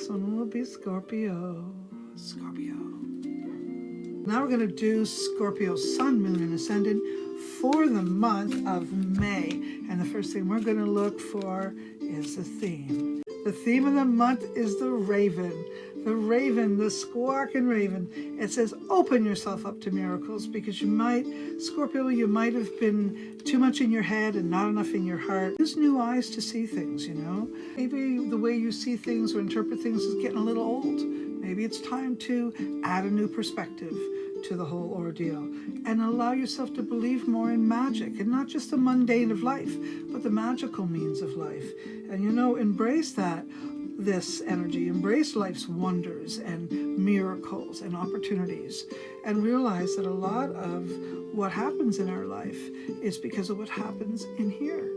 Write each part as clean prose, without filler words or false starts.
next one will be Scorpio. Scorpio. Now we're going to do Scorpio Sun, Moon, and Ascendant for the month of May. And the first thing we're going to look for is the theme. The theme of the month is the raven. The raven, the squawking raven. It says, open yourself up to miracles, because you might, Scorpio, you might have been too much in your head and not enough in your heart. Use new eyes to see things, you know. Maybe the way you see things or interpret things is getting a little old. Maybe it's time to add a new perspective to the whole ordeal and allow yourself to believe more in magic, and not just the mundane of life, but the magical means of life. And you know, embrace this energy, embrace life's wonders and miracles and opportunities, and realize that a lot of what happens in our life is because of what happens in here,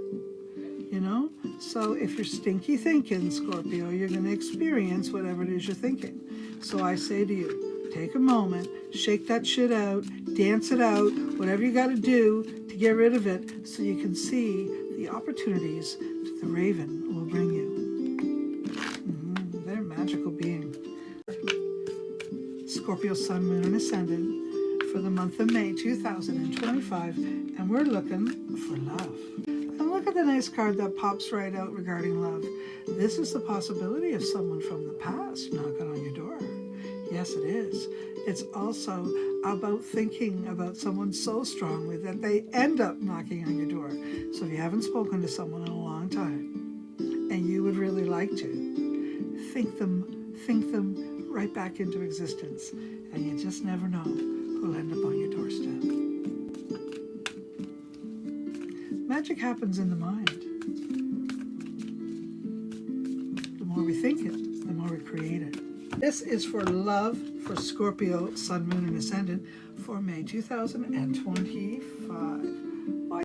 you know. So if you're stinky thinking, Scorpio, you're going to experience whatever it is you're thinking. So I say to you, take a moment, shake that shit out, dance it out, whatever you got to do to get rid of it, so you can see the opportunities that the raven will bring you. They're a magical being. Scorpio Sun, Moon, and Ascendant for the month of May 2025, and we're looking for love. And look at the nice card that pops right out regarding love. This is the possibility of someone from the past knocking on your door. Yes, it is. It's also about thinking about someone so strongly that they end up knocking on your door. So if you haven't spoken to someone in a long time and you would really like to, think them right back into existence, and you just never know who'll end up on your doorstep. Magic happens in the mind. The more we think it, the more we create it. This is for love for Scorpio, Sun, Moon, and Ascendant for May 2025.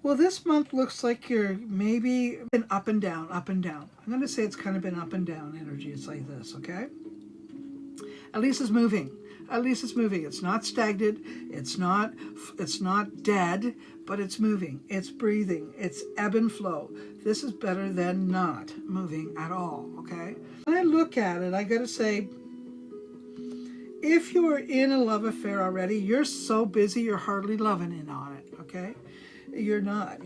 Well, this month looks like you're maybe been up and down, up and down. I'm going to say it's kind of been up and down energy. It's like this, okay? At least it's moving. At least it's moving. It's not stagnant. It's not dead, but it's moving. It's breathing. It's ebb and flow. This is better than not moving at all, okay? When I look at it, I got to say, if you are in a love affair already, you're so busy, you're hardly loving in on it, okay? You're not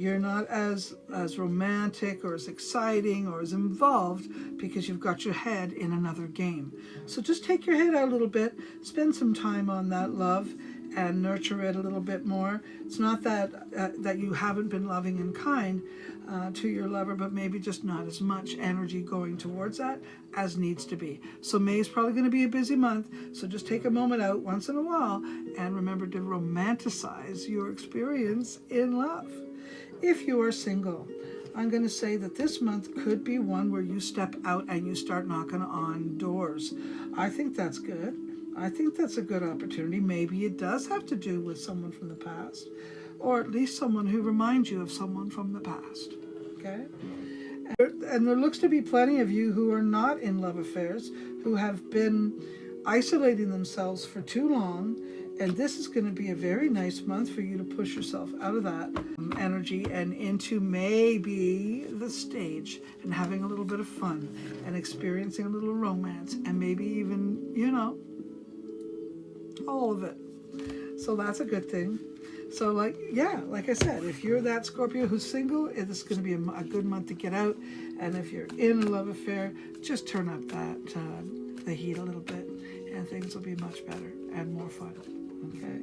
as romantic or as exciting or as involved, because you've got your head in another game. So just take your head out a little bit, spend some time on that love and nurture it a little bit more. It's not that that you haven't been loving and kind to your lover, but maybe just not as much energy going towards that as needs to be. So May is probably going to be a busy month, so just take a moment out once in a while and remember to romanticize your experience in love. If you are single, I'm going to say that this month could be one where you step out and you start knocking on doors. I think that's good. I think that's a good opportunity. Maybe it does have to do with someone from the past, or at least someone who reminds you of someone from the past, okay? And there looks to be plenty of you who are not in love affairs, who have been isolating themselves for too long, and this is going to be a very nice month for you to push yourself out of that energy and into maybe the stage and having a little bit of fun and experiencing a little romance, and maybe even, you know, all of it. So that's a good thing. So like I said, if you're that Scorpio who's single, it's going to be a good month to get out. And if you're in a love affair, just turn up the heat a little bit, and things will be much better and more fun. Okay?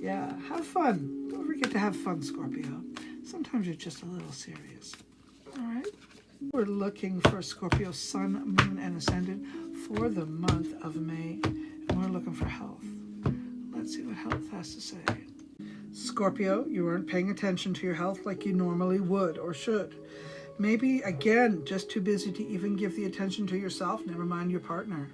Yeah, have fun. Don't forget to have fun, Scorpio. Sometimes you're just a little serious. All right? We're looking for Scorpio Sun, Moon, and Ascendant for the month of May. And we're looking for health. Let's see what health has to say. Scorpio, you aren't paying attention to your health like you normally would or should. Maybe, again, just too busy to even give the attention to yourself, never mind your partner.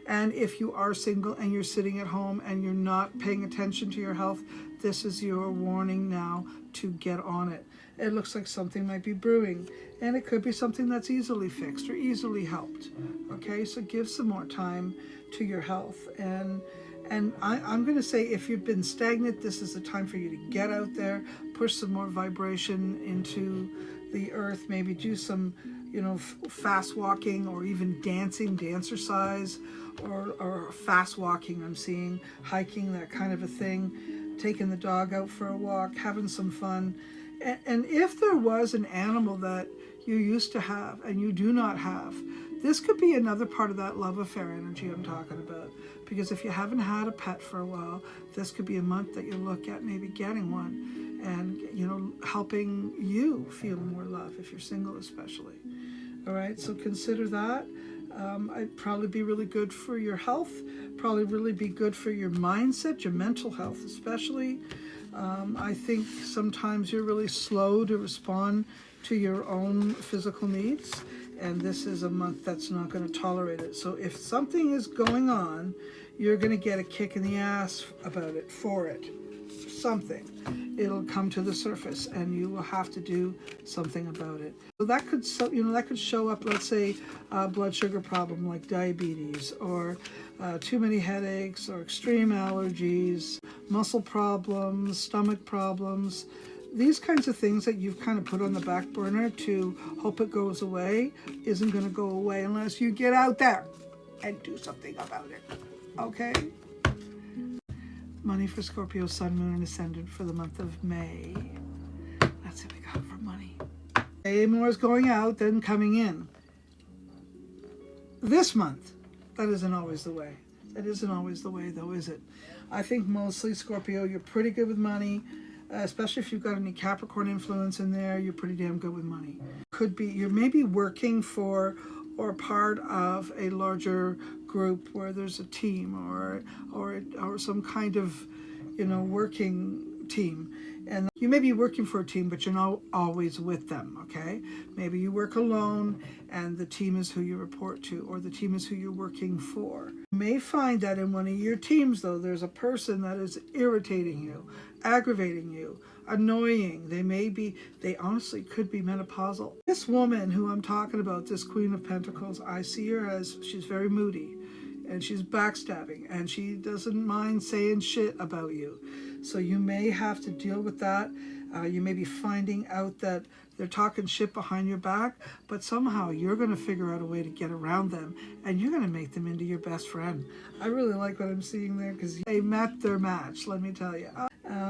And if you are single and you're sitting at home and you're not paying attention to your health, this is your warning now to get on it. It looks like something might be brewing, and it could be something that's easily fixed or easily helped. Okay, so give some more time to your health. And I'm going to say, if you've been stagnant, this is the time for you to get out there, push some more vibration into the earth, maybe do some you know, fast walking or even dancing, dancercise, or fast walking. I'm seeing hiking, that kind of a thing, taking the dog out for a walk, having some fun. And if there was an animal that you used to have and you do not have, this could be another part of that love affair energy I'm talking about. Because if you haven't had a pet for a while, this could be a month that you look at maybe getting one and, you know, helping you feel more love if you're single especially. All right, so consider that. It'd probably be really good for your health, probably really be good for your mindset, your mental health especially. I think sometimes you're really slow to respond to your own physical needs, and this is a month that's not going to tolerate it. So if something is going on, you're going to get a kick in the ass about it, for it, something. It'll come to the surface and you will have to do something about it. So that could, that could show up, let's say, a blood sugar problem like diabetes, or too many headaches, or extreme allergies, muscle problems, stomach problems. These kinds of things that you've kind of put on the back burner to hope it goes away isn't going to go away unless you get out there and do something about it. Okay? Money for Scorpio, Sun, Moon, and Ascendant for the month of May. That's what we got for money. Way more is going out than coming in. This month, that isn't always the way. That isn't always the way, though, is it? I think mostly, Scorpio, you're pretty good with money. Especially if you've got any Capricorn influence in there, you're pretty damn good with money. Could be, you're maybe working for or part of a larger group where there's a team or some kind of, you know, working team. And you may be working for a team, but you're not always with them, okay? Maybe you work alone and the team is who you report to, or the team is who you're working for. You may find that in one of your teams, though, there's a person that is irritating you, aggravating you, annoying. They honestly could be menopausal. This woman who I'm talking about, this Queen of Pentacles, I see her as, she's very moody and she's backstabbing and she doesn't mind saying shit about you. So you may have to deal with that. You may be finding out that they're talking shit behind your back, but somehow you're going to figure out a way to get around them and you're going to make them into your best friend. I really like what I'm seeing there because they met their match, let me tell you.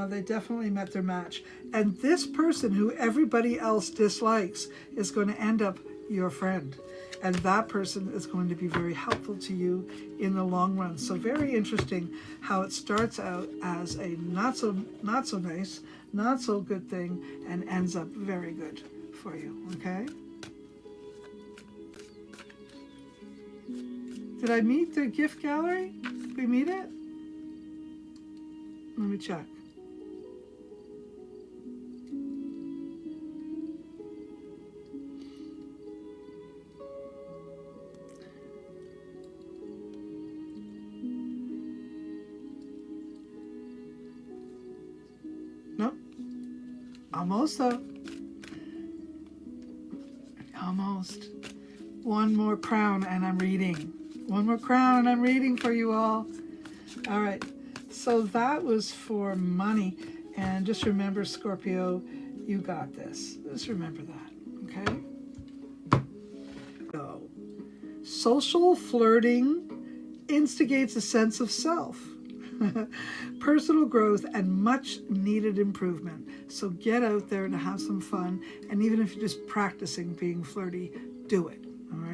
They definitely met their match. And this person who everybody else dislikes is going to end up your friend. And that person is going to be very helpful to you in the long run. So very interesting how it starts out as a not so nice, not so good thing, and ends up very good for you, okay? Did I meet the gift gallery? Did we meet it? Let me check. Nope. Almost though. Almost. One more crown and I'm reading. One more crown and I'm reading for you all. All right. So that was for money. And just remember, Scorpio, you got this. Just remember that. Okay? So, social flirting instigates a sense of self, personal growth, and much needed improvement. So get out there and have some fun. And even if you're just practicing being flirty, do it. All right?